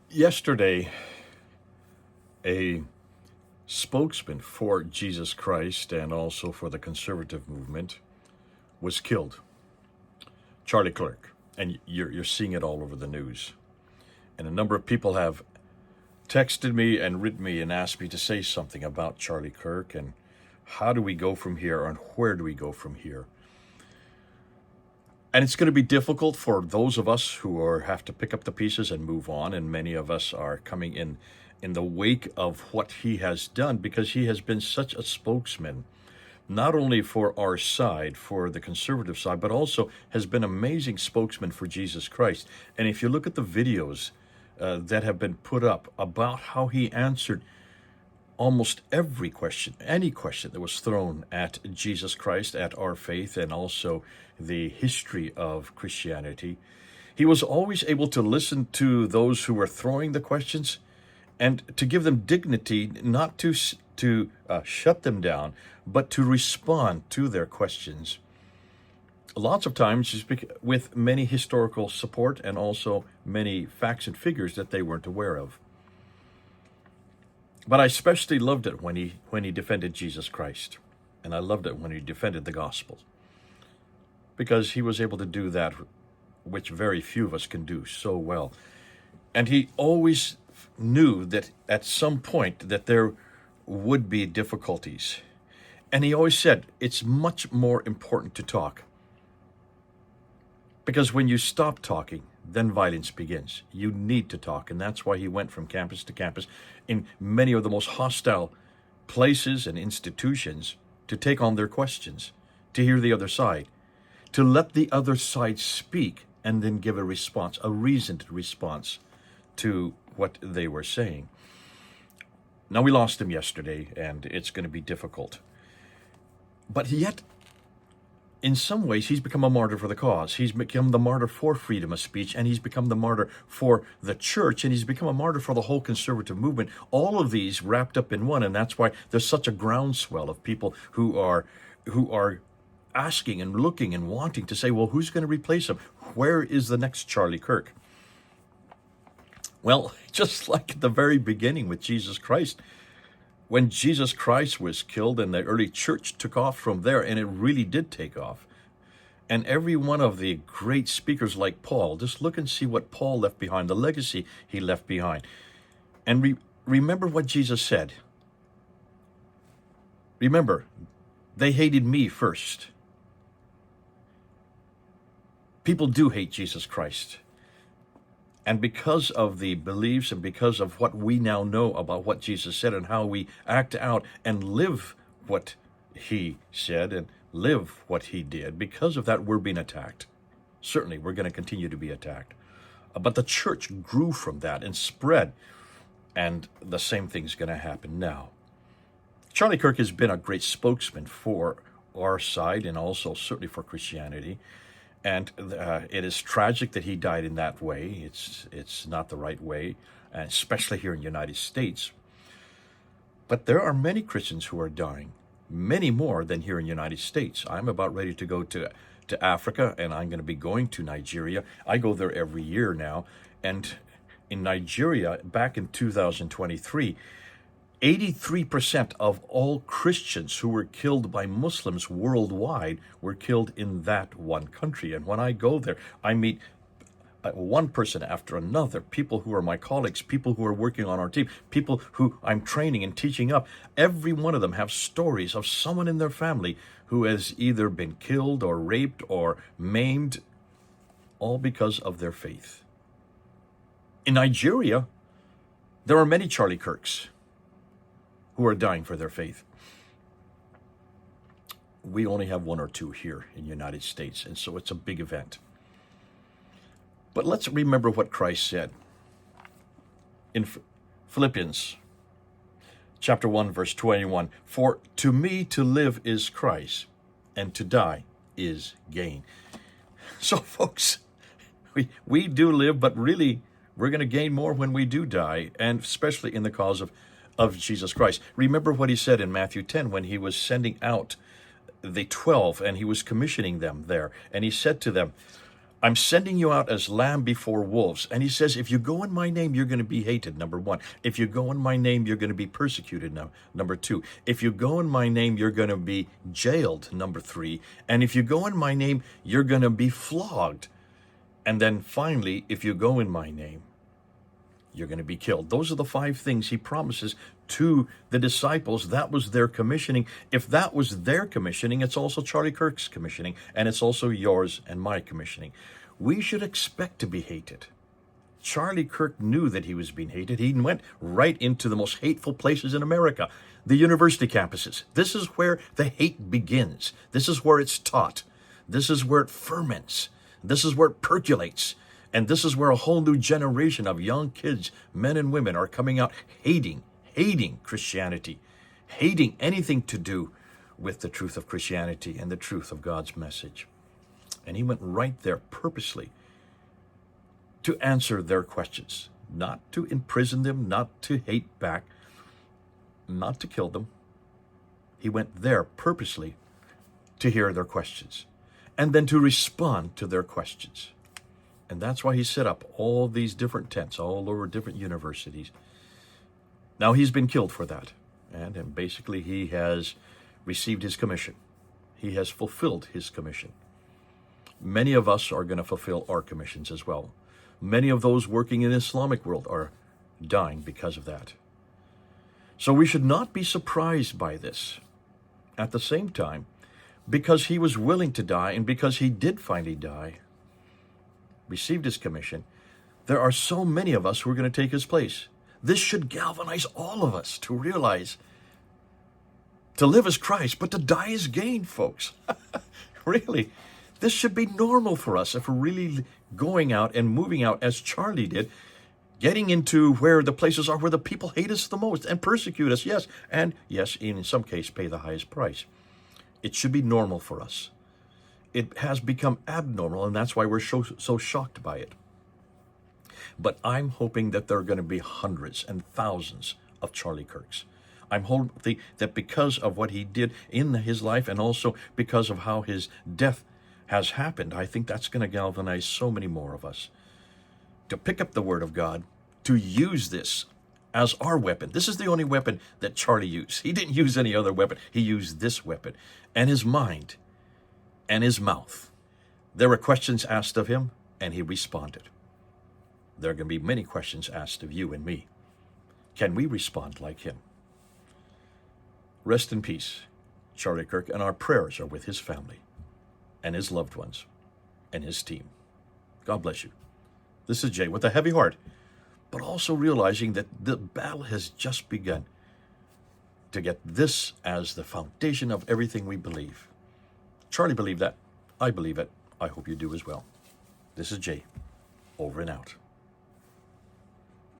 Yesterday, a spokesman for Jesus Christ and also for the conservative movement was killed, Charlie Kirk. And you're seeing it all over the news. And a number of people have texted me and written me and asked me to say something about Charlie Kirk and how do we go from here and where do we go from here. And it's going to be difficult for those of us who have to pick up the pieces and move on, and many of us are coming in the wake of what he has done, because he has been such a spokesman, not only for our side, for the conservative side, but also has been an amazing spokesman for Jesus Christ. And if you look at the videos that have been put up about how he answered almost every question, any question that was thrown at Jesus Christ, at our faith, and also the history of Christianity, he was always able to listen to those who were throwing the questions and to give them dignity, not to shut them down, but to respond to their questions. Lots of times with many historical support and also many facts and figures that they weren't aware of. But I especially loved it when he defended Jesus Christ. And I loved it when he defended the gospel. Because he was able to do that, which very few of us can do so well. And he always knew that at some point that there would be difficulties. And he always said, it's much more important to talk. Because when you stop talking, then violence begins. You need to talk, and that's why he went from campus to campus in many of the most hostile places and institutions to take on their questions, to hear the other side, to let the other side speak, and then give a response, a reasoned response to what they were saying. Now, we lost him yesterday, and it's going to be difficult. But yet, in some ways, he's become a martyr for the cause. He's become the martyr for freedom of speech, and he's become the martyr for the church, and he's become a martyr for the whole conservative movement. All of these wrapped up in one, and that's why there's such a groundswell of people who are asking and looking and wanting to say, well, who's going to replace him? Where is the next Charlie Kirk? Well, just like at the very beginning with Jesus Christ, when Jesus Christ was killed and the early church took off from there, and it really did take off. And every one of the great speakers like Paul, just look and see what Paul left behind, the legacy he left behind. And remember what Jesus said. Remember, they hated me first. People do hate Jesus Christ. And because of the beliefs and because of what we now know about what Jesus said and how we act out and live what he said and live what he did, because of that, we're being attacked. Certainly, we're going to continue to be attacked. But the church grew from that and spread, and the same thing's going to happen now. Charlie Kirk has been a great spokesman for our side and also certainly for Christianity. And it is tragic that he died in that way. It's not the right way, and especially here in the United States. But there are many Christians who are dying, many more than here in the United States. I'm about ready to go to Africa, and I'm going to be going to Nigeria. I go there every year now. And in Nigeria, back in 2023, 83% of all Christians who were killed by Muslims worldwide were killed in that one country. And when I go there, I meet one person after another, people who are my colleagues, people who are working on our team, people who I'm training and teaching up. Every one of them have stories of someone in their family who has either been killed or raped or maimed, all because of their faith. In Nigeria, there are many Charlie Kirks who are dying for their faith. We only have one or two here in the United States, and so it's a big event. But let's remember what Christ said in Philippians chapter 1, verse 21. For to me to live is Christ, and to die is gain. So folks, we do live, but really we're going to gain more when we do die, and especially in the cause of Jesus Christ. Remember what he said in Matthew 10 when he was sending out the 12 and he was commissioning them there. And he said to them, I'm sending you out as lamb before wolves. And he says, if you go in my name, you're going to be hated, number one. If you go in my name, you're going to be persecuted, number two. If you go in my name, you're going to be jailed, number three. And if you go in my name, you're going to be flogged. And then finally, if you go in my name, you're going to be killed. Those are the 5 things he promises to the disciples. That was their commissioning. If that was their commissioning, it's also Charlie Kirk's commissioning, and it's also yours and my commissioning. We should expect to be hated. Charlie Kirk knew that he was being hated. He went right into the most hateful places in America, the university campuses. This is where the hate begins. This is where it's taught. This is where it ferments. This is where it percolates. And this is where a whole new generation of young kids, men and women, are coming out hating Christianity, hating anything to do with the truth of Christianity and the truth of God's message. And he went right there purposely to answer their questions, not to imprison them, not to hate back, not to kill them. He went there purposely to hear their questions and then to respond to their questions. And that's why he set up all these different tents all over different universities. Now he's been killed for that. And basically he has received his commission. He has fulfilled his commission. Many of us are going to fulfill our commissions as well. Many of those working in the Islamic world are dying because of that. So we should not be surprised by this. At the same time, because he was willing to die and because he did finally die, received his commission, there are so many of us who are going to take his place. This should galvanize all of us to realize to live as Christ, but to die is gain, folks. Really, this should be normal for us if we're really going out and moving out as Charlie did, getting into where the places are where the people hate us the most and persecute us, yes, and yes, in some case, pay the highest price. It should be normal for us. It has become abnormal, and that's why we're so shocked by it. But I'm hoping that there are going to be hundreds and thousands of Charlie Kirks. I'm hoping that because of what he did in his life and also because of how his death has happened, I think that's going to galvanize so many more of us to pick up the Word of God, to use this as our weapon. This is the only weapon that Charlie used. He didn't use any other weapon. He used this weapon and his mind and his mouth. There were questions asked of him, and he responded. There are going to be many questions asked of you and me. Can we respond like him? Rest in peace, Charlie Kirk, and our prayers are with his family and his loved ones and his team. God bless you. This is Jay with a heavy heart, but also realizing that the battle has just begun to get this as the foundation of everything we believe. Charlie believed that. I believe it. I hope you do as well. This is Jay, over and out.